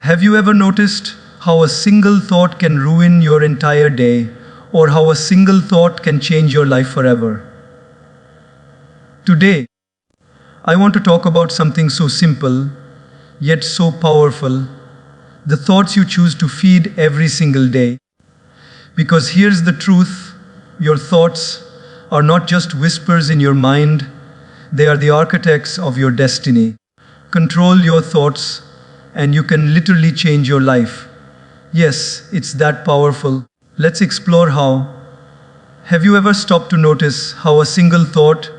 Have you ever noticed how a single thought can ruin your entire day, or how a single thought can change your life forever? Today, I want to talk about something so simple, yet so powerful: the thoughts you choose to feed every single day. Because here's the truth: your thoughts are not just whispers in your mind, they are the architects of your destiny. Control your thoughts, and you can literally change your life. Yes, it's that powerful. Let's explore how. Have you ever stopped to notice how a single thought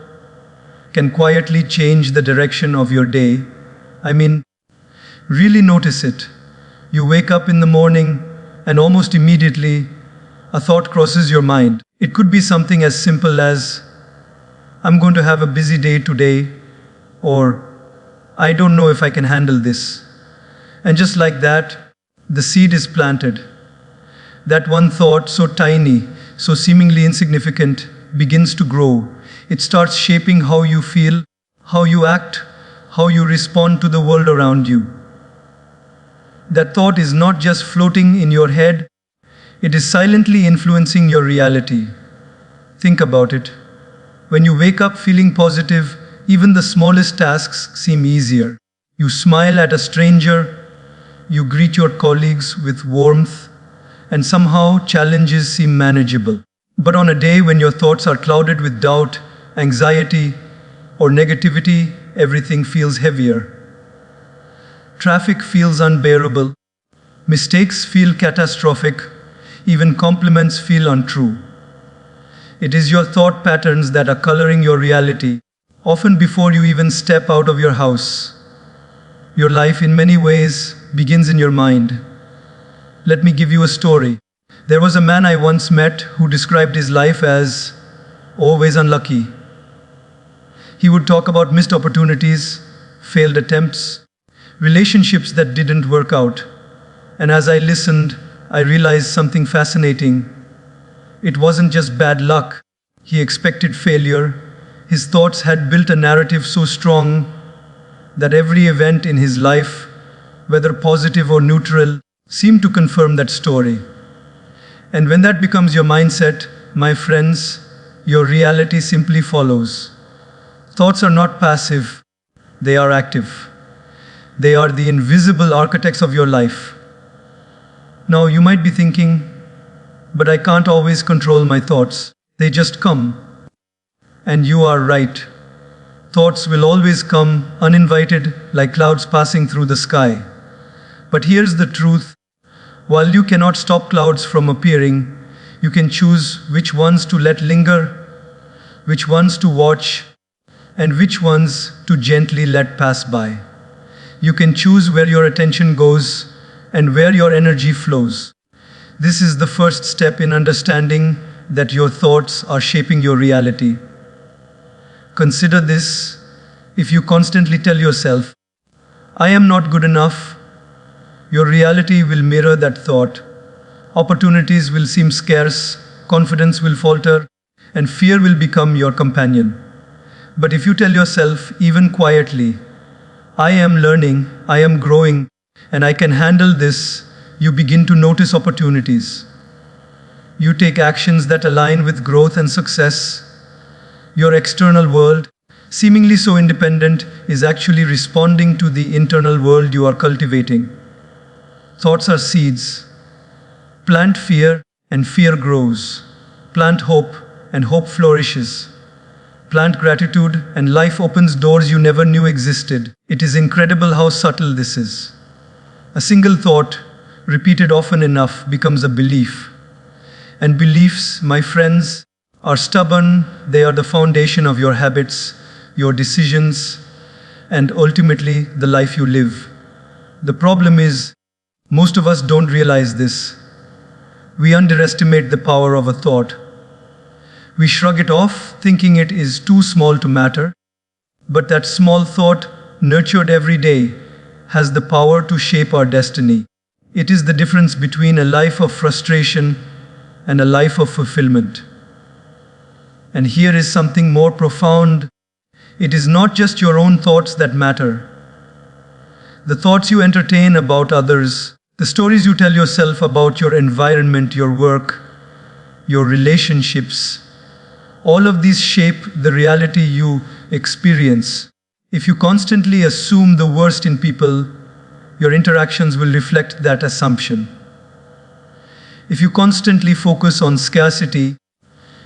can quietly change the direction of your day? I mean, really notice it. You wake up in the morning, and almost immediately, a thought crosses your mind. It could be something as simple as, I'm going to have a busy day today, or I don't know if I can handle this. And just like that, the seed is planted. That one thought, so tiny, so seemingly insignificant, begins to grow. It starts shaping how you feel, how you act, how you respond to the world around you. That thought is not just floating in your head, it is silently influencing your reality. Think about it. When you wake up feeling positive, even the smallest tasks seem easier. You smile at a stranger, you greet your colleagues with warmth, and somehow challenges seem manageable. But on a day when your thoughts are clouded with doubt, anxiety, or negativity, everything feels heavier. Traffic feels unbearable, mistakes feel catastrophic, even compliments feel untrue. It is your thought patterns that are coloring your reality, often before you even step out of your house. Your life, in many ways, begins in your mind. Let me give you a story. There was a man I once met who described his life as always unlucky. He would talk about missed opportunities, failed attempts, relationships that didn't work out. And as I listened, I realized something fascinating. It wasn't just bad luck. He expected failure. His thoughts had built a narrative so strong that every event in his life, whether positive or neutral, seemed to confirm that story. And when that becomes your mindset, my friends, your reality simply follows. Thoughts are not passive, they are active. They are the invisible architects of your life. Now you might be thinking, but I can't always control my thoughts. They just come. And you are right. Thoughts will always come uninvited, like clouds passing through the sky. But here's the truth. While you cannot stop clouds from appearing, you can choose which ones to let linger, which ones to watch, and which ones to gently let pass by. You can choose where your attention goes and where your energy flows. This is the first step in understanding that your thoughts are shaping your reality. Consider this: if you constantly tell yourself, I am not good enough, your reality will mirror that thought. Opportunities will seem scarce, confidence will falter, and fear will become your companion. But if you tell yourself, even quietly, I am learning, I am growing, and I can handle this, you begin to notice opportunities. You take actions that align with growth and success. Your external world, seemingly so independent, is actually responding to the internal world you are cultivating. Thoughts are seeds. Plant fear, and fear grows. Plant hope, and hope flourishes. Plant gratitude, and life opens doors you never knew existed. It is incredible how subtle this is. A single thought, repeated often enough, becomes a belief. And beliefs, my friends, are stubborn. They are the foundation of your habits, your decisions, and ultimately the life you live. The problem is, most of us don't realize this. We underestimate the power of a thought. We shrug it off, thinking it is too small to matter. But that small thought, nurtured every day, has the power to shape our destiny. It is the difference between a life of frustration and a life of fulfillment. And here is something more profound. It is not just your own thoughts that matter. the thoughts you entertain about others, the stories you tell yourself about your environment, your work, your relationships, all of these shape the reality you experience. If you constantly assume the worst in people, your interactions will reflect that assumption. If you constantly focus on scarcity,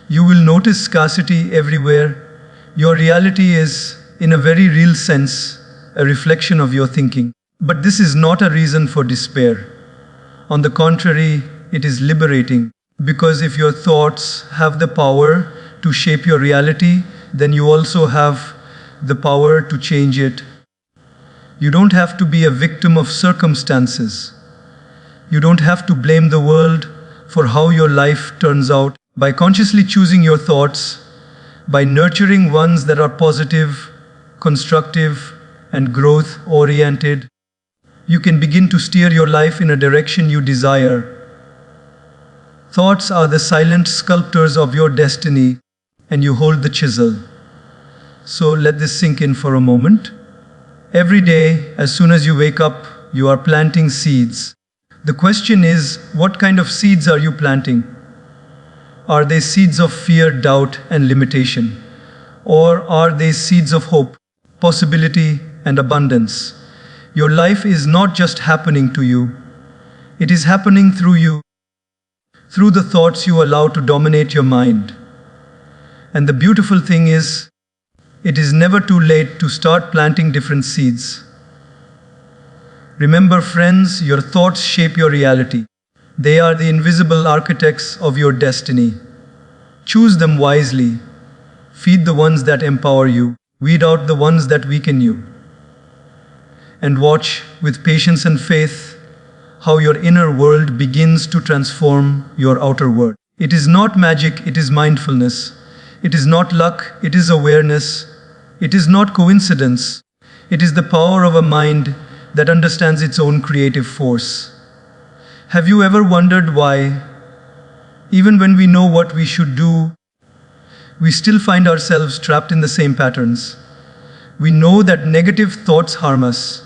you will notice scarcity everywhere. Your reality is, in a very real sense, a reflection of your thinking. But this is not a reason for despair. On the contrary, it is liberating, because if your thoughts have the power to shape your reality, then you also have the power to change it. You don't have to be a victim of circumstances. You don't have to blame the world for how your life turns out. By consciously choosing your thoughts, by nurturing ones that are positive, constructive, and growth-oriented, you can begin to steer your life in a direction you desire. Thoughts are the silent sculptors of your destiny, and you hold the chisel. So let this sink in for a moment. Every day, as soon as you wake up, you are planting seeds. The question is, what kind of seeds are you planting? Are they seeds of fear, doubt, and limitation? Or are they seeds of hope, possibility, and abundance? Your life is not just happening to you. It is happening through you, through the thoughts you allow to dominate your mind. And the beautiful thing is, it is never too late to start planting different seeds. Remember, friends, your thoughts shape your reality. They are the invisible architects of your destiny. Choose them wisely. Feed the ones that empower you. Weed out the ones that weaken you. And watch, with patience and faith, how your inner world begins to transform your outer world. It is not magic, it is mindfulness. It is not luck, it is awareness. It is not coincidence. It is the power of a mind that understands its own creative force. Have you ever wondered why, even when we know what we should do, we still find ourselves trapped in the same patterns? We know that negative thoughts harm us.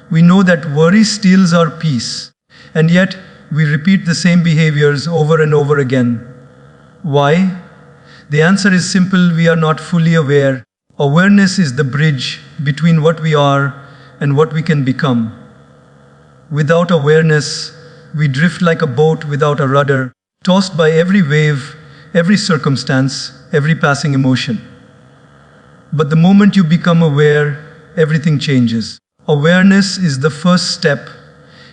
We know that worry steals our peace, and yet we repeat the same behaviors over and over again. Why? The answer is simple: we are not fully aware. Awareness is the bridge between what we are and what we can become. Without awareness, we drift like a boat without a rudder, tossed by every wave, every circumstance, every passing emotion. But the moment you become aware, everything changes. Awareness is the first step.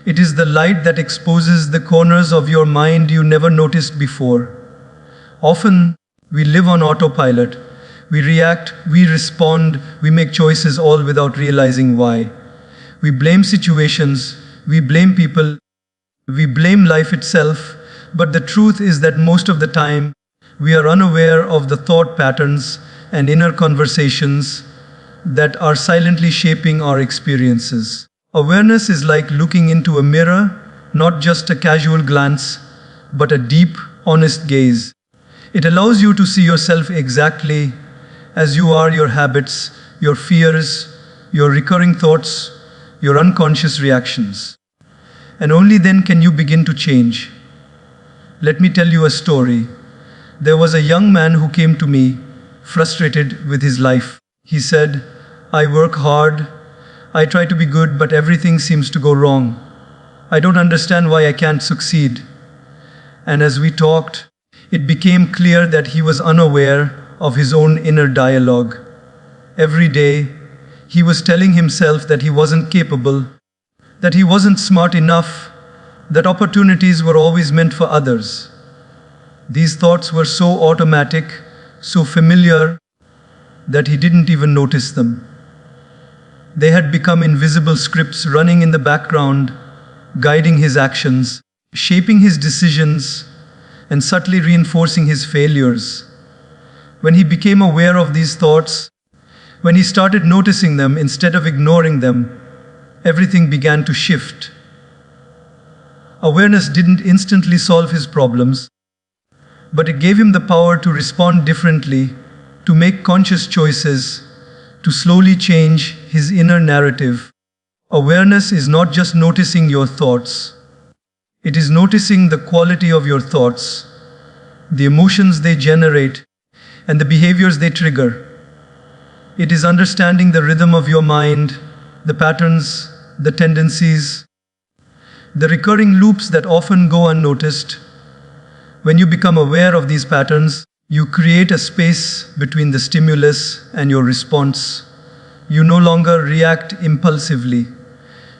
It is the light that exposes the corners of your mind you never noticed before. Often, we live on autopilot. We react, we respond, we make choices all without realizing why. We blame situations, we blame people, we blame life itself, but the truth is that most of the time, we are unaware of the thought patterns and inner conversations that are silently shaping our experiences. Awareness is like looking into a mirror, not just a casual glance, but a deep, honest gaze. It allows you to see yourself exactly as you are: your habits, your fears, your recurring thoughts, your unconscious reactions. And only then can you begin to change. Let me tell you a story. There was a young man who came to me, frustrated with his life. He said, "I work hard, I try to be good, but everything seems to go wrong. I don't understand why I can't succeed." And as we talked, it became clear that he was unaware of his own inner dialogue. Every day, he was telling himself that he wasn't capable, that he wasn't smart enough, that opportunities were always meant for others. These thoughts were so automatic, so familiar, that he didn't even notice them. They had become invisible scripts running in the background, guiding his actions, shaping his decisions, and subtly reinforcing his failures. When he became aware of these thoughts, when he started noticing them instead of ignoring them, everything began to shift. Awareness didn't instantly solve his problems, but it gave him the power to respond differently, to make conscious choices, to slowly change his inner narrative. Awareness is not just noticing your thoughts, it is noticing the quality of your thoughts, the emotions they generate, and the behaviors they trigger. It is understanding the rhythm of your mind, the patterns, the tendencies, the recurring loops that often go unnoticed. When you become aware of these patterns, you create a space between the stimulus and your response. You no longer react impulsively.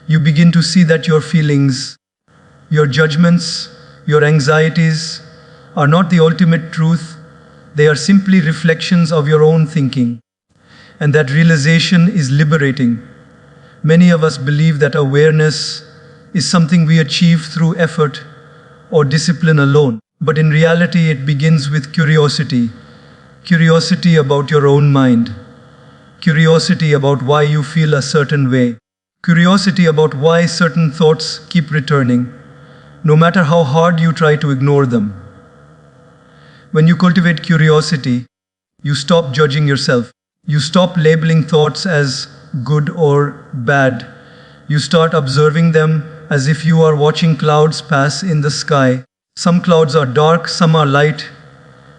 You begin to see that your feelings, your judgments, your anxieties are not the ultimate truth. They are simply reflections of your own thinking. And that realization is liberating. Many of us believe that awareness is something we achieve through effort or discipline alone. But in reality, it begins with curiosity. Curiosity about your own mind. Curiosity about why you feel a certain way. Curiosity about why certain thoughts keep returning, no matter how hard you try to ignore them. When you cultivate curiosity, you stop judging yourself. You stop labeling thoughts as good or bad. You start observing them as if you are watching clouds pass in the sky. Some clouds are dark, some are light,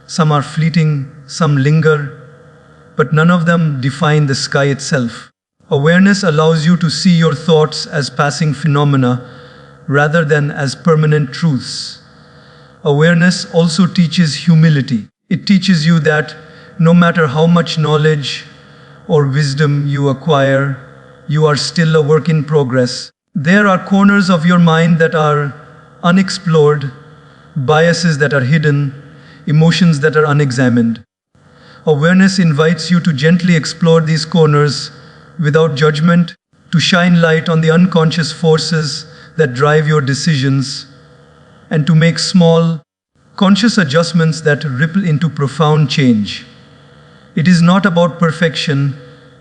some are fleeting, some linger, but none of them define the sky itself. Awareness allows you to see your thoughts as passing phenomena rather than as permanent truths. Awareness also teaches humility. It teaches you that no matter how much knowledge or wisdom you acquire, you are still a work in progress. There are corners of your mind that are unexplored, biases that are hidden, emotions that are unexamined. Awareness invites you to gently explore these corners without judgment, to shine light on the unconscious forces that drive your decisions, and to make small, conscious adjustments that ripple into profound change. It is not about perfection,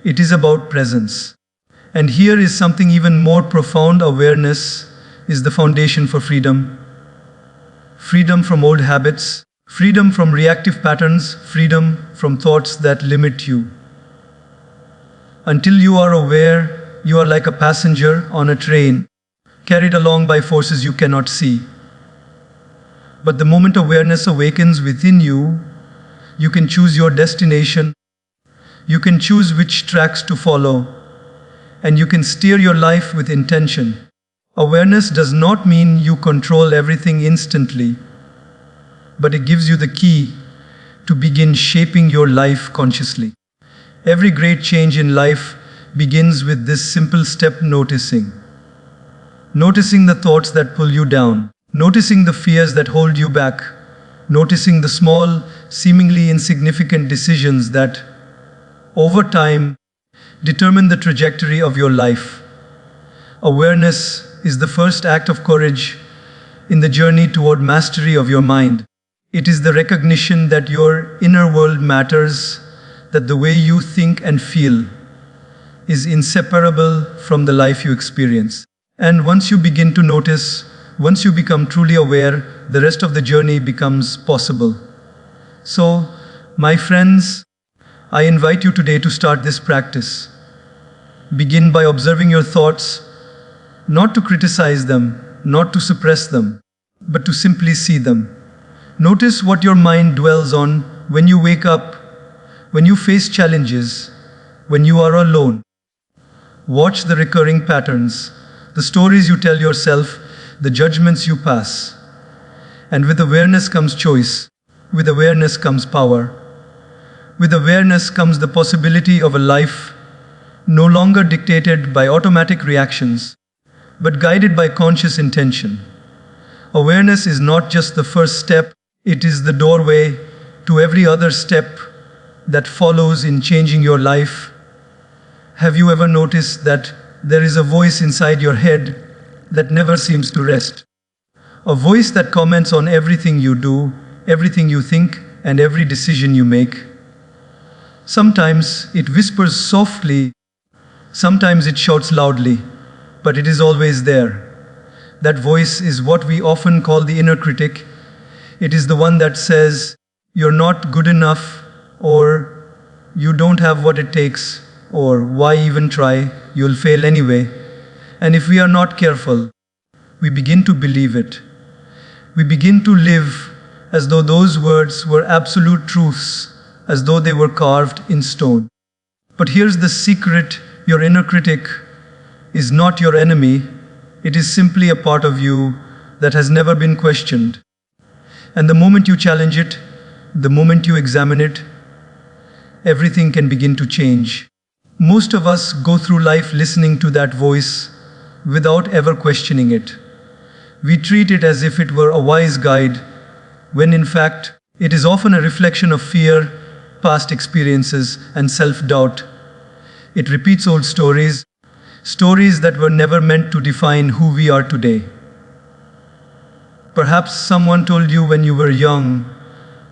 it is about presence. And here is something even more profound. Awareness is the foundation for freedom. Freedom from old habits, freedom from reactive patterns, freedom from thoughts that limit you. Until you are aware, you are like a passenger on a train, carried along by forces you cannot see. But the moment awareness awakens within you, you can choose your destination, you can choose which tracks to follow, and you can steer your life with intention. Awareness does not mean you control everything instantly, but it gives you the key to begin shaping your life consciously. Every great change in life begins with this simple step: noticing. Noticing the thoughts that pull you down, noticing the fears that hold you back, noticing the small, seemingly insignificant decisions that, over time, determine the trajectory of your life. Awareness is the first act of courage in the journey toward mastery of your mind. It is the recognition that your inner world matters, that the way you think and feel is inseparable from the life you experience. And once you begin to notice, once you become truly aware, the rest of the journey becomes possible. So, my friends, I invite you today to start this practice. Begin by observing your thoughts, not to criticize them, not to suppress them, but to simply see them. Notice what your mind dwells on when you wake up, when you face challenges, when you are alone. Watch the recurring patterns, the stories you tell yourself, the judgments you pass. And with awareness comes choice. With awareness comes power. With awareness comes the possibility of a life no longer dictated by automatic reactions, but guided by conscious intention. Awareness is not just the first step, it is the doorway to every other step that follows in changing your life. Have you ever noticed that there is a voice inside your head that never seems to rest? A voice that comments on everything you do, everything you think, and every decision you make. Sometimes it whispers softly, sometimes it shouts loudly, but it is always there. That voice is what we often call the inner critic. It is the one that says, "You're not good enough," or "You don't have what it takes," or "Why even try? You'll fail anyway." And if we are not careful, we begin to believe it. We begin to live as though those words were absolute truths, as though they were carved in stone. But here's the secret: your inner critic is not your enemy, it is simply a part of you that has never been questioned. And the moment you challenge it, the moment you examine it, everything can begin to change. Most of us go through life listening to that voice without ever questioning it. We treat it as if it were a wise guide, when in fact it is often a reflection of fear, past experiences, and self-doubt. It repeats old stories, stories that were never meant to define who we are today. Perhaps someone told you when you were young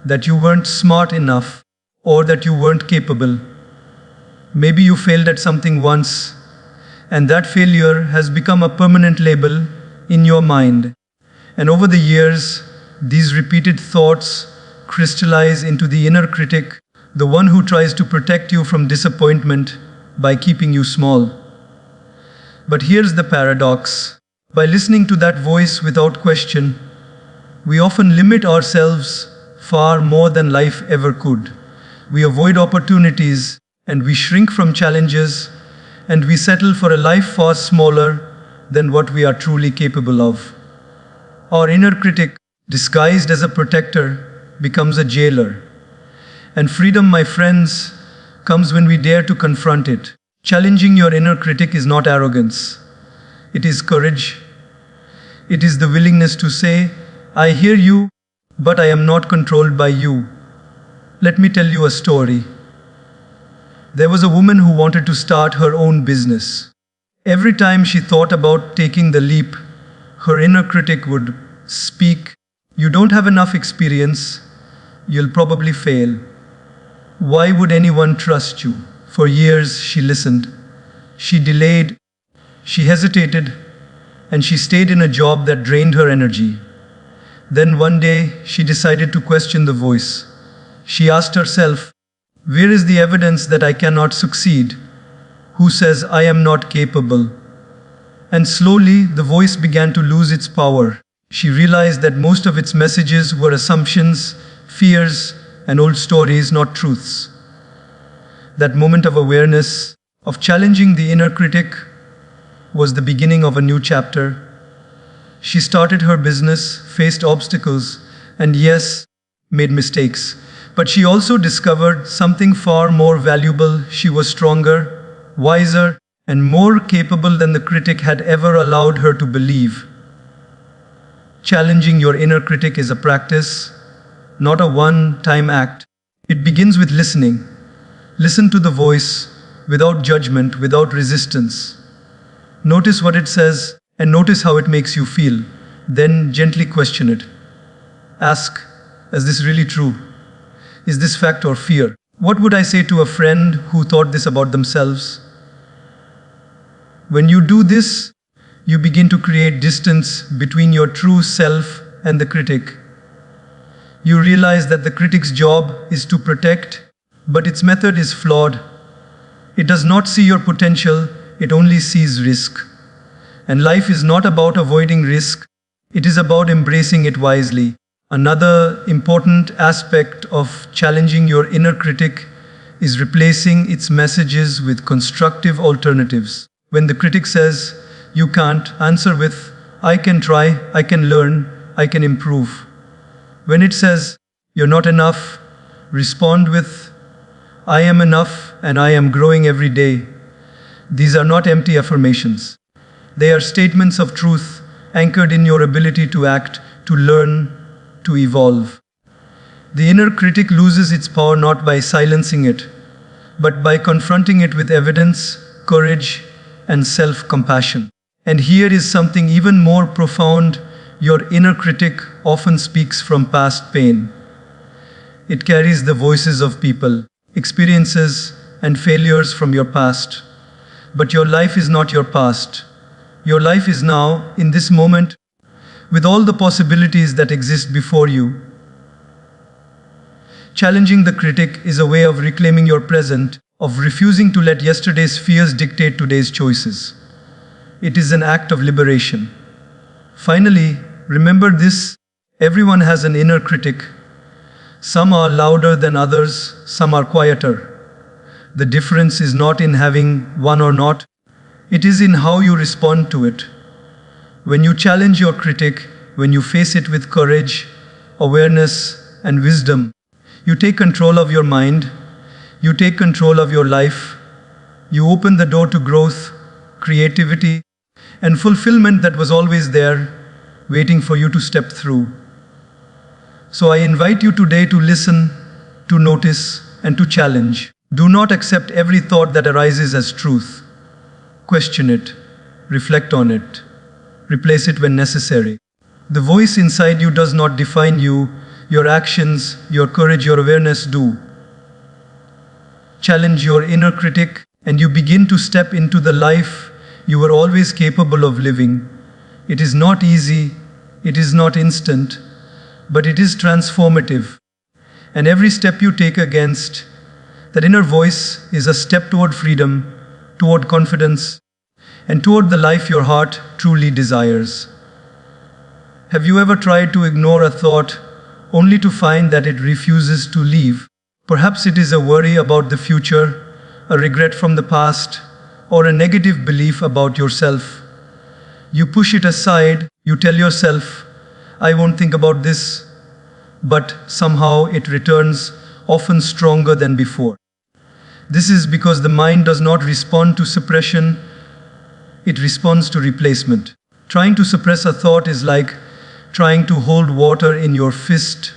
that you weren't smart enough or that you weren't capable. Maybe you failed at something once, and that failure has become a permanent label in your mind. And over the years, these repeated thoughts crystallize into the inner critic, the one who tries to protect you from disappointment by keeping you small. But here's the paradox. By listening to that voice without question, we often limit ourselves far more than life ever could. We avoid opportunities, and we shrink from challenges, and we settle for a life far smaller than what we are truly capable of. Our inner critic, disguised as a protector, becomes a jailer. And freedom, my friends, comes when we dare to confront it. Challenging your inner critic is not arrogance. It is courage. It is the willingness to say, I hear you, but I am not controlled by you. Let me tell you a story. There was a woman who wanted to start her own business. Every time she thought about taking the leap, her inner critic would speak, You don't have enough experience. You'll probably fail. Why would anyone trust you? For years she listened. She delayed. She hesitated. And she stayed in a job that drained her energy. Then one day she decided to question the voice. She asked herself, Where is the evidence that I cannot succeed? Who says I am not capable? And slowly the voice began to lose its power. She realized that most of its messages were assumptions, fears, and old stories, not truths. That moment of awareness, of challenging the inner critic, was the beginning of a new chapter. She started her business, faced obstacles, and yes, made mistakes. But she also discovered something far more valuable. She was stronger, wiser, and more capable than the critic had ever allowed her to believe. Challenging your inner critic is a practice, not a one-time act. It begins with listening. Listen to the voice without judgment, without resistance. Notice what it says and notice how it makes you feel. Then gently question it. Ask, is this really true? Is this fact or fear? What would I say to a friend who thought this about themselves? When you do this, you begin to create distance between your true self and the critic. You realize that the critic's job is to protect, but its method is flawed. It does not see your potential, it only sees risk. And life is not about avoiding risk, it is about embracing it wisely. Another important aspect of challenging your inner critic is replacing its messages with constructive alternatives. When the critic says, you can't, answer with, I can try, I can learn, I can improve. When it says, you're not enough, respond with, I am enough and I am growing every day. These are not empty affirmations. They are statements of truth anchored in your ability to act, to learn, to evolve. The inner critic loses its power not by silencing it, but by confronting it with evidence, courage, and self-compassion. And here is something even more profound. Your inner critic often speaks from past pain. It carries the voices of people, experiences, and failures from your past. But your life is not your past. Your life is now, in this moment, with all the possibilities that exist before you. Challenging the critic is a way of reclaiming your present, of refusing to let yesterday's fears dictate today's choices. It is an act of liberation. Finally, remember this: everyone has an inner critic. Some are louder than others, some are quieter. The difference is not in having one or not, it is in how you respond to it. When you challenge your critic, when you face it with courage, awareness, and wisdom, you take control of your mind, you take control of your life, you open the door to growth, creativity, and fulfillment that was always there, waiting for you to step through. So I invite you today to listen, to notice, and to challenge. Do not accept every thought that arises as truth. Question it, reflect on it, replace it when necessary. The voice inside you does not define you, your actions, your courage, your awareness do. Challenge your inner critic, and you begin to step into the life you were always capable of living. It is not easy, it is not instant, but it is transformative. And every step you take against that inner voice is a step toward freedom, toward confidence, and toward the life your heart truly desires. Have you ever tried to ignore a thought only to find that it refuses to leave? Perhaps it is a worry about the future, a regret from the past, or a negative belief about yourself. You push it aside, you tell yourself, I won't think about this, but somehow it returns, often stronger than before. This is because the mind does not respond to suppression, it responds to replacement. Trying to suppress a thought is like trying to hold water in your fist.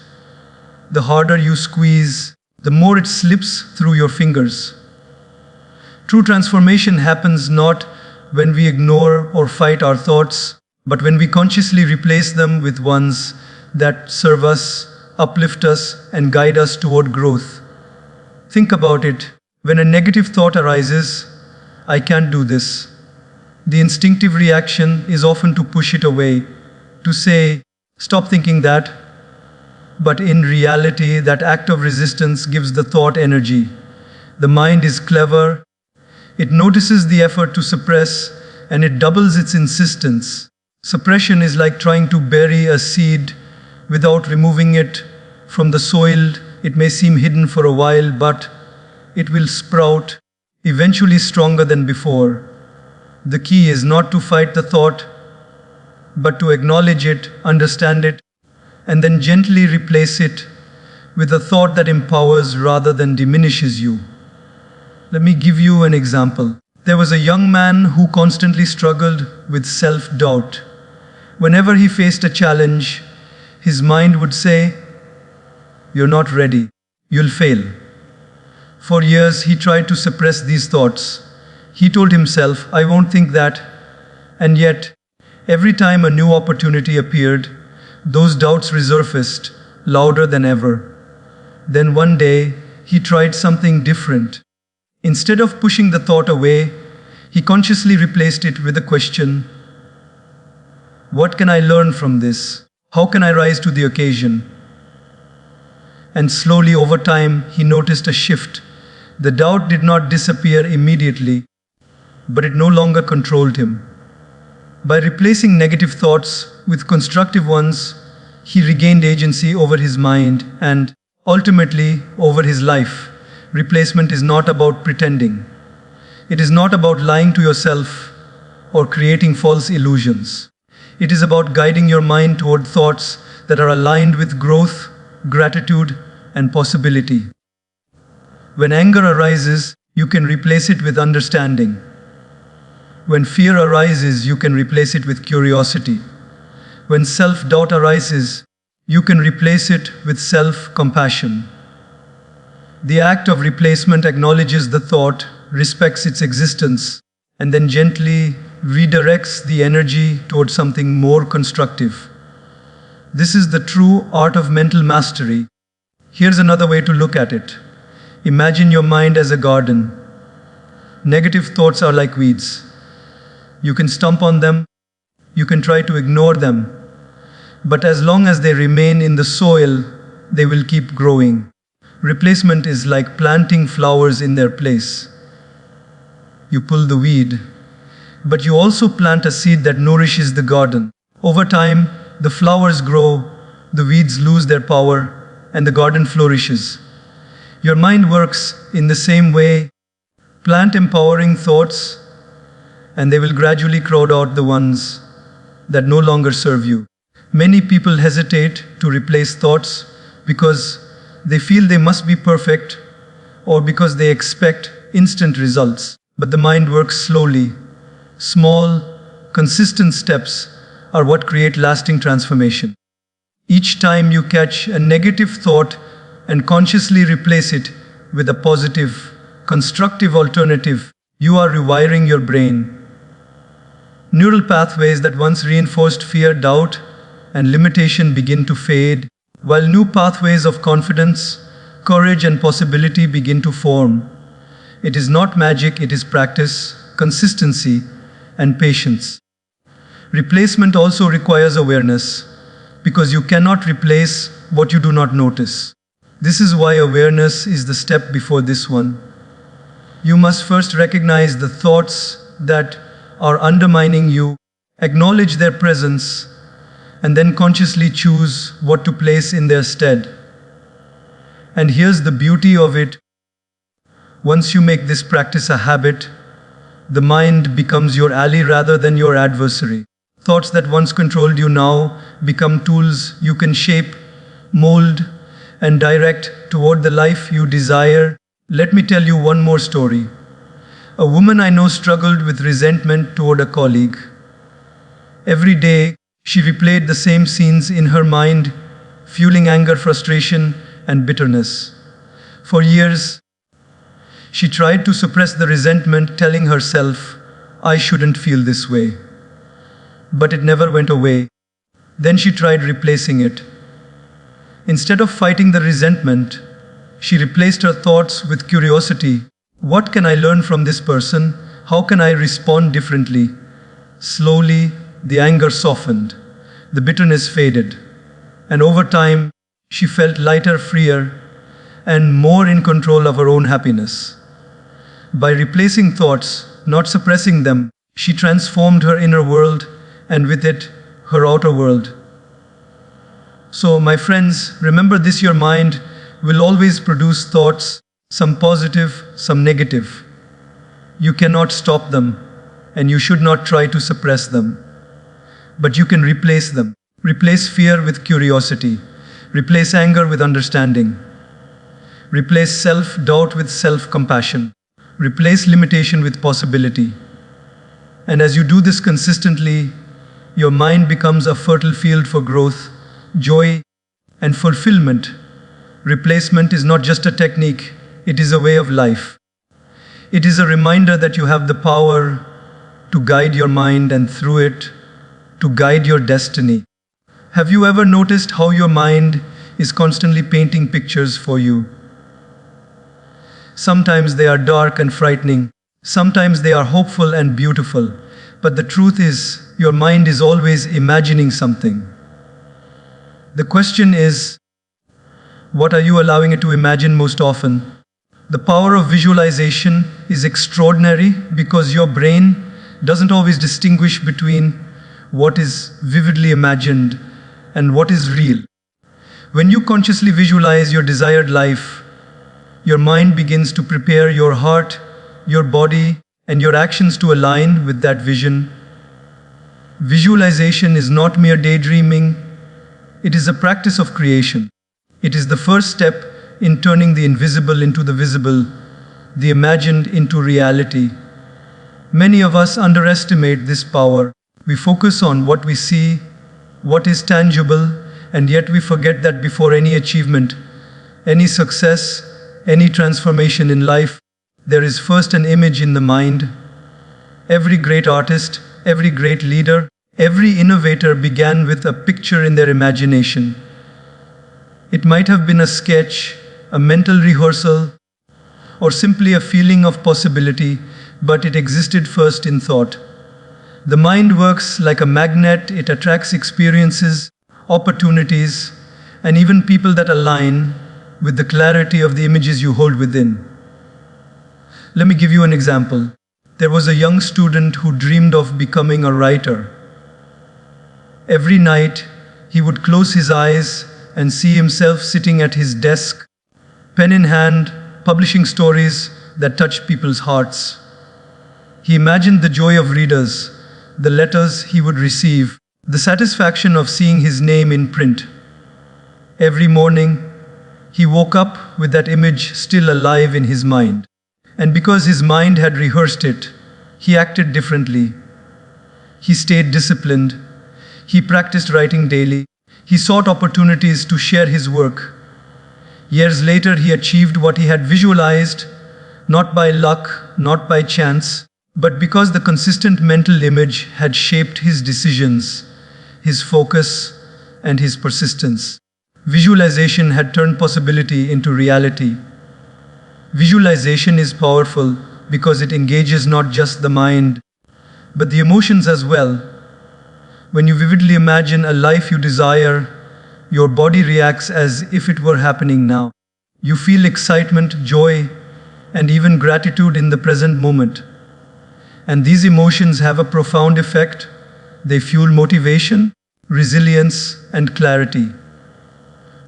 The harder you squeeze, the more it slips through your fingers. True transformation happens not when we ignore or fight our thoughts, but when we consciously replace them with ones that serve us, uplift us, and guide us toward growth. Think about it. When a negative thought arises, I can't do this, the instinctive reaction is often to push it away, to say, stop thinking that. But in reality, that act of resistance gives the thought energy. The mind is clever. It notices the effort to suppress, and it doubles its insistence. Suppression is like trying to bury a seed without removing it from the soil. It may seem hidden for a while, but it will sprout, eventually stronger than before. The key is not to fight the thought, but to acknowledge it, understand it, and then gently replace it with a thought that empowers rather than diminishes you. Let me give you an example. There was a young man who constantly struggled with self-doubt. Whenever he faced a challenge, his mind would say, "You're not ready, you'll fail." For years, he tried to suppress these thoughts. He told himself, I won't think that. And yet, every time a new opportunity appeared, those doubts resurfaced, louder than ever. Then one day, he tried something different. Instead of pushing the thought away, he consciously replaced it with a question. What can I learn from this? How can I rise to the occasion? And slowly over time, he noticed a shift. The doubt did not disappear immediately, but it no longer controlled him. By replacing negative thoughts with constructive ones, he regained agency over his mind and, ultimately, over his life. Replacement is not about pretending. It is not about lying to yourself or creating false illusions. It is about guiding your mind toward thoughts that are aligned with growth, gratitude, and possibility. When anger arises, you can replace it with understanding. When fear arises, you can replace it with curiosity. When self-doubt arises, you can replace it with self-compassion. The act of replacement acknowledges the thought, respects its existence, and then gently redirects the energy towards something more constructive. This is the true art of mental mastery. Here's another way to look at it. Imagine your mind as a garden. Negative thoughts are like weeds. You can stomp on them, you can try to ignore them, but as long as they remain in the soil, they will keep growing. Replacement is like planting flowers in their place. You pull the weed, but you also plant a seed that nourishes the garden. Over time, the flowers grow, the weeds lose their power, and the garden flourishes. Your mind works in the same way. Plant empowering thoughts, and they will gradually crowd out the ones that no longer serve you. Many people hesitate to replace thoughts because they feel they must be perfect or because they expect instant results. But the mind works slowly. Small, consistent steps are what create lasting transformation. Each time you catch a negative thought and consciously replace it with a positive, constructive alternative, you are rewiring your brain. Neural pathways that once reinforced fear, doubt, and limitation begin to fade, while new pathways of confidence, courage, and possibility begin to form. It is not magic, it is practice, consistency, and patience. Replacement also requires awareness, because you cannot replace what you do not notice. This is why awareness is the step before this one. You must first recognize the thoughts that are undermining you, acknowledge their presence, and then consciously choose what to place in their stead. And here's the beauty of it. Once you make this practice a habit, the mind becomes your ally rather than your adversary. Thoughts that once controlled you now become tools you can shape, mold, and direct toward the life you desire. Let me tell you one more story. A woman I know struggled with resentment toward a colleague. Every day, she replayed the same scenes in her mind, fueling anger, frustration, and bitterness. For years, she tried to suppress the resentment, telling herself, "I shouldn't feel this way." But it never went away. Then she tried replacing it. Instead of fighting the resentment, she replaced her thoughts with curiosity. What can I learn from this person? How can I respond differently? Slowly, the anger softened. The bitterness faded. And over time, she felt lighter, freer, and more in control of her own happiness. By replacing thoughts, not suppressing them, she transformed her inner world and with it, her outer world. So, my friends, remember this: your mind will always produce thoughts, some positive, some negative. You cannot stop them, and you should not try to suppress them. But you can replace them. Replace fear with curiosity. Replace anger with understanding. Replace self-doubt with self-compassion. Replace limitation with possibility. And as you do this consistently, your mind becomes a fertile field for growth, joy, and fulfillment. Replacement is not just a technique, it is a way of life. It is a reminder that you have the power to guide your mind and through it, to guide your destiny. Have you ever noticed how your mind is constantly painting pictures for you? Sometimes they are dark and frightening. Sometimes they are hopeful and beautiful. But the truth is, your mind is always imagining something. The question is, what are you allowing it to imagine most often? The power of visualization is extraordinary because your brain doesn't always distinguish between what is vividly imagined and what is real. When you consciously visualize your desired life, your mind begins to prepare your heart, your body, and your actions to align with that vision. Visualization is not mere daydreaming, it is a practice of creation. It is the first step in turning the invisible into the visible, the imagined into reality. Many of us underestimate this power. We focus on what we see, what is tangible, and yet we forget that before any achievement, any success, any transformation in life, there is first an image in the mind. Every great artist, every great leader, every innovator began with a picture in their imagination. It might have been a sketch, a mental rehearsal, or simply a feeling of possibility, but it existed first in thought. The mind works like a magnet. It attracts experiences, opportunities, and even people that align with the clarity of the images you hold within. Let me give you an example. There was a young student who dreamed of becoming a writer. Every night, he would close his eyes and see himself sitting at his desk, pen in hand, publishing stories that touched people's hearts. He imagined the joy of readers, the letters he would receive, the satisfaction of seeing his name in print. Every morning, he woke up with that image still alive in his mind. And because his mind had rehearsed it, he acted differently. He stayed disciplined. He practiced writing daily. He sought opportunities to share his work. Years later, he achieved what he had visualized, not by luck, not by chance, but because the consistent mental image had shaped his decisions, his focus, and his persistence. Visualization had turned possibility into reality. Visualization is powerful because it engages not just the mind, but the emotions as well. When you vividly imagine a life you desire, your body reacts as if it were happening now. You feel excitement, joy, and even gratitude in the present moment. And these emotions have a profound effect. They fuel motivation, resilience, and clarity.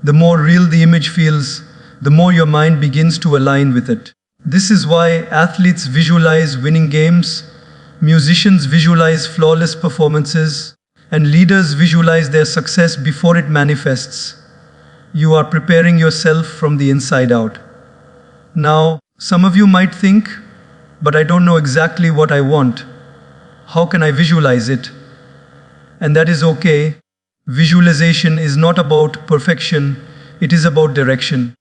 The more real the image feels, the more your mind begins to align with it. This is why athletes visualize winning games, musicians visualize flawless performances, and leaders visualize their success before it manifests. You are preparing yourself from the inside out. Now, some of you might think, but I don't know exactly what I want. How can I visualize it? And that is okay. Visualization is not about perfection, it is about direction.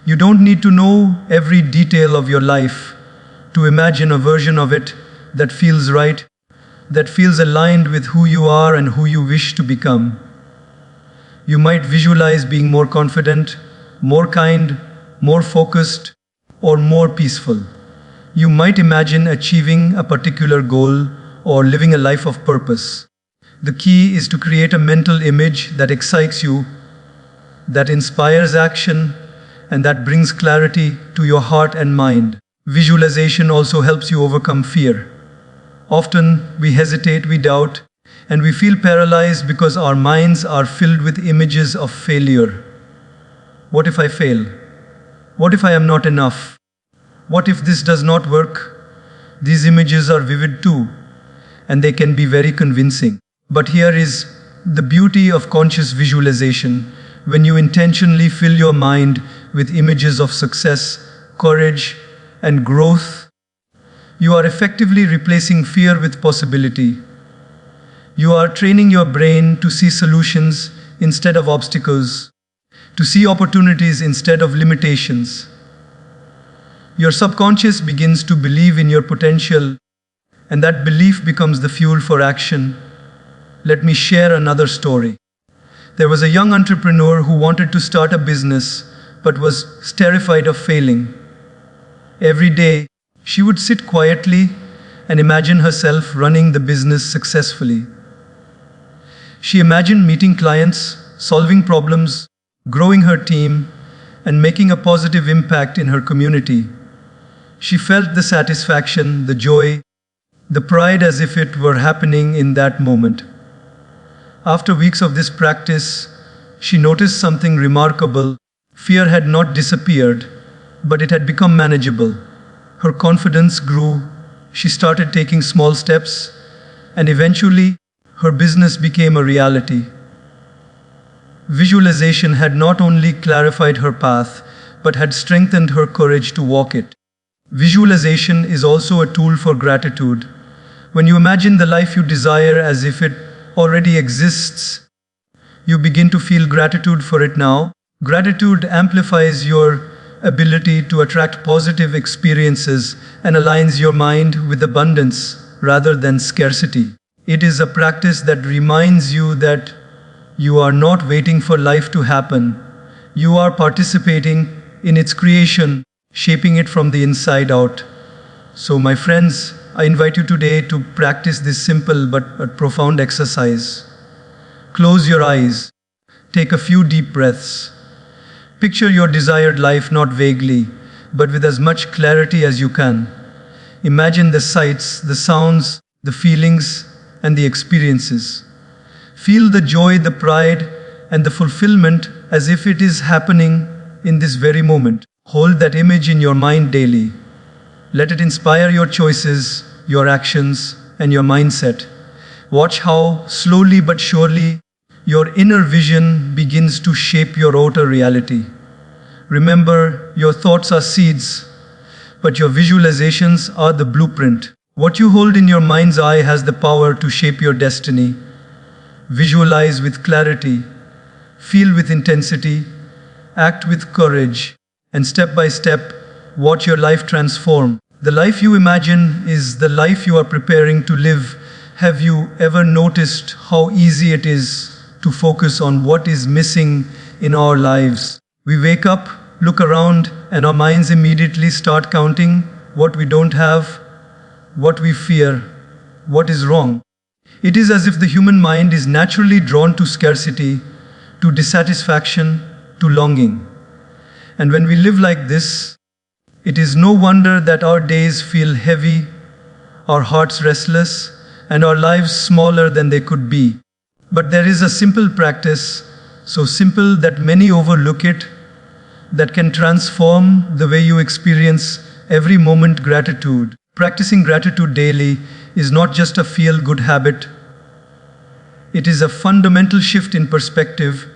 You don't need to know every detail of your life to imagine a version of it that feels right, that feels aligned with who you are and who you wish to become. You might visualize being more confident, more kind, more focused, or more peaceful. You might imagine achieving a particular goal or living a life of purpose. The key is to create a mental image that excites you, that inspires action, and that brings clarity to your heart and mind. Visualization also helps you overcome fear. Often we hesitate, we doubt, and we feel paralyzed because our minds are filled with images of failure. What if I fail? What if I am not enough? What if this does not work? These images are vivid too, and they can be very convincing. But here is the beauty of conscious visualization. When you intentionally fill your mind with images of success, courage, and growth, you are effectively replacing fear with possibility. You are training your brain to see solutions instead of obstacles, to see opportunities instead of limitations. Your subconscious begins to believe in your potential, and that belief becomes the fuel for action. Let me share another story. There was a young entrepreneur who wanted to start a business but was terrified of failing. Every day, she would sit quietly and imagine herself running the business successfully. She imagined meeting clients, solving problems, growing her team, and making a positive impact in her community. She felt the satisfaction, the joy, the pride as if it were happening in that moment. After weeks of this practice, she noticed something remarkable. Fear had not disappeared, but it had become manageable. Her confidence grew. She started taking small steps, and eventually, her business became a reality. Visualization had not only clarified her path, but had strengthened her courage to walk it. Visualization is also a tool for gratitude. When you imagine the life you desire as if it already exists, you begin to feel gratitude for it now. Gratitude amplifies your ability to attract positive experiences and aligns your mind with abundance rather than scarcity. It is a practice that reminds you that you are not waiting for life to happen. You are participating in its creation, shaping it from the inside out. So, my friends, I invite you today to practice this simple but profound exercise. Close your eyes. Take a few deep breaths. Picture your desired life not vaguely, but with as much clarity as you can. Imagine the sights, the sounds, the feelings, and the experiences. Feel the joy, the pride, and the fulfillment as if it is happening in this very moment. Hold that image in your mind daily. Let it inspire your choices, your actions, and your mindset. Watch how, slowly but surely, your inner vision begins to shape your outer reality. Remember, your thoughts are seeds, but your visualizations are the blueprint. What you hold in your mind's eye has the power to shape your destiny. Visualize with clarity, feel with intensity, act with courage, and step by step, watch your life transform. The life you imagine is the life you are preparing to live. Have you ever noticed how easy it is to focus on what is missing in our lives? We wake up, look around, and our minds immediately start counting what we don't have, what we fear, what is wrong. It is as if the human mind is naturally drawn to scarcity, to dissatisfaction, to longing. And when we live like this, it is no wonder that our days feel heavy, our hearts restless, and our lives smaller than they could be. But there is a simple practice, so simple that many overlook it, that can transform the way you experience every moment. Gratitude. Practicing gratitude daily is not just a feel-good habit. It is a fundamental shift in perspective,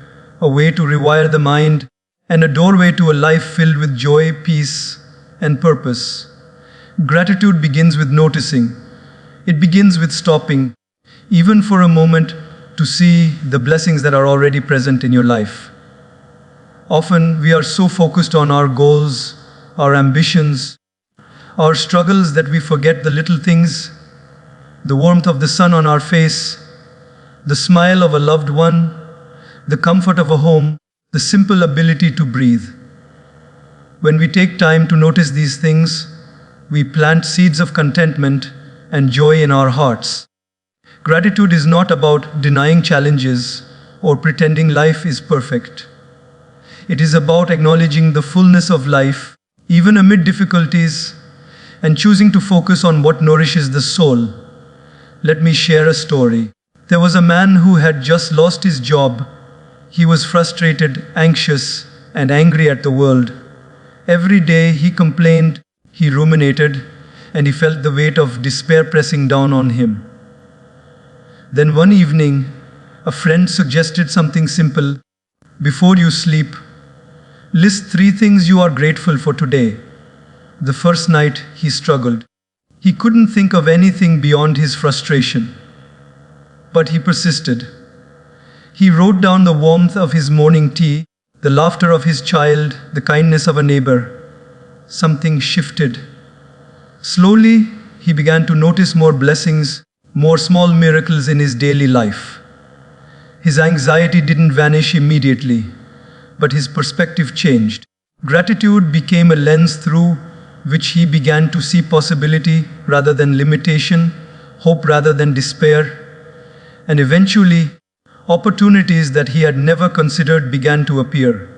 a way to rewire the mind, and a doorway to a life filled with joy, peace, and purpose. Gratitude begins with noticing. It begins with stopping, even for a moment, to see the blessings that are already present in your life. Often we are so focused on our goals, our ambitions, our struggles that we forget the little things, the warmth of the sun on our face, the smile of a loved one, the comfort of a home, the simple ability to breathe. When we take time to notice these things, we plant seeds of contentment and joy in our hearts. Gratitude is not about denying challenges or pretending life is perfect. It is about acknowledging the fullness of life, even amid difficulties, and choosing to focus on what nourishes the soul. Let me share a story. There was a man who had just lost his job. He was frustrated, anxious, and angry at the world. Every day he complained, he ruminated, and he felt the weight of despair pressing down on him. Then one evening, a friend suggested something simple. Before you sleep, list 3 things you are grateful for today. The first night, he struggled. He couldn't think of anything beyond his frustration. But he persisted. He wrote down the warmth of his morning tea, the laughter of his child, the kindness of a neighbor. Something shifted. Slowly, he began to notice more blessings, more small miracles in his daily life. His anxiety didn't vanish immediately, but his perspective changed. Gratitude became a lens through which he began to see possibility rather than limitation, hope rather than despair, and eventually, opportunities that he had never considered began to appear.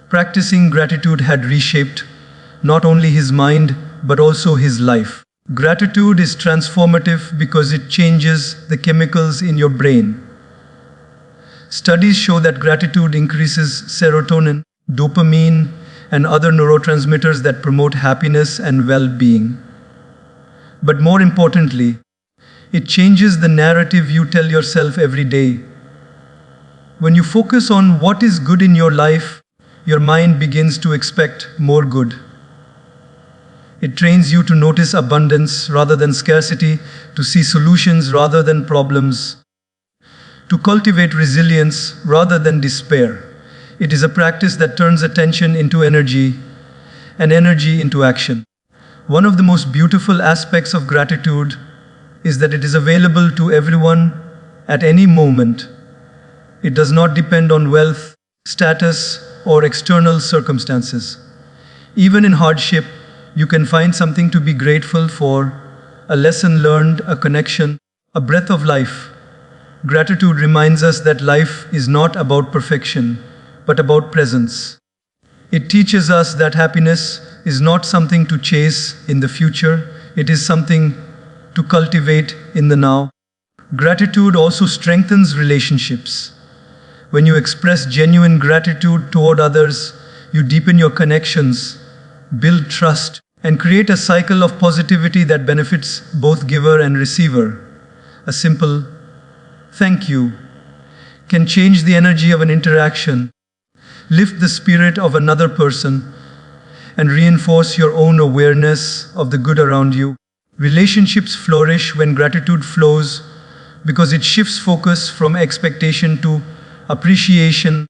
Practicing gratitude had reshaped not only his mind, but also his life. Gratitude is transformative because it changes the chemicals in your brain. Studies show that gratitude increases serotonin, dopamine, and other neurotransmitters that promote happiness and well-being. But more importantly, it changes the narrative you tell yourself every day. When you focus on what is good in your life, your mind begins to expect more good. It trains you to notice abundance rather than scarcity, to see solutions rather than problems, to cultivate resilience rather than despair. It is a practice that turns attention into energy and energy into action. One of the most beautiful aspects of gratitude is that it is available to everyone at any moment. It does not depend on wealth, status, or external circumstances. Even in hardship, you can find something to be grateful for, a lesson learned, a connection, a breath of life. Gratitude reminds us that life is not about perfection, but about presence. It teaches us that happiness is not something to chase in the future, It is something to cultivate in the now. Gratitude also strengthens relationships. When you express genuine gratitude toward others, you deepen your connections, build trust, and create a cycle of positivity that benefits both giver and receiver. A simple thank you can change the energy of an interaction, lift the spirit of another person, and reinforce your own awareness of the good around you. Relationships flourish when gratitude flows because it shifts focus from expectation to appreciation,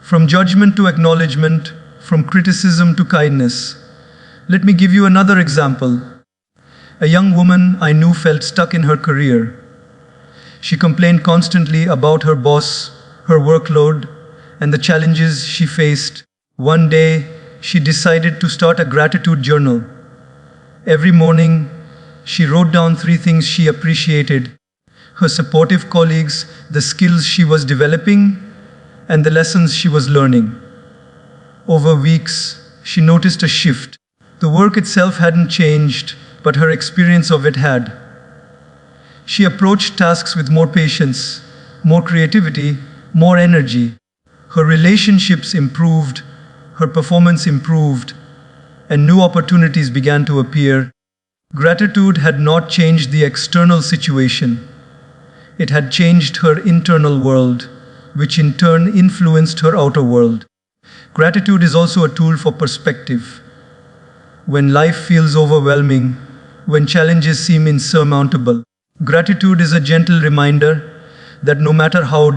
from judgment to acknowledgement, from criticism to kindness. Let me give you another example. A young woman I knew felt stuck in her career. She complained constantly about her boss, her workload, and the challenges she faced. One day, she decided to start a gratitude journal. Every morning, she wrote down 3 things she appreciated: her supportive colleagues, the skills she was developing, and the lessons she was learning. Over weeks, she noticed a shift. The work itself hadn't changed, but her experience of it had. She approached tasks with more patience, more creativity, more energy. Her relationships improved, her performance improved, and new opportunities began to appear. Gratitude had not changed the external situation. It had changed her internal world, which in turn influenced her outer world. Gratitude is also a tool for perspective. When life feels overwhelming, when challenges seem insurmountable, gratitude is a gentle reminder that no matter how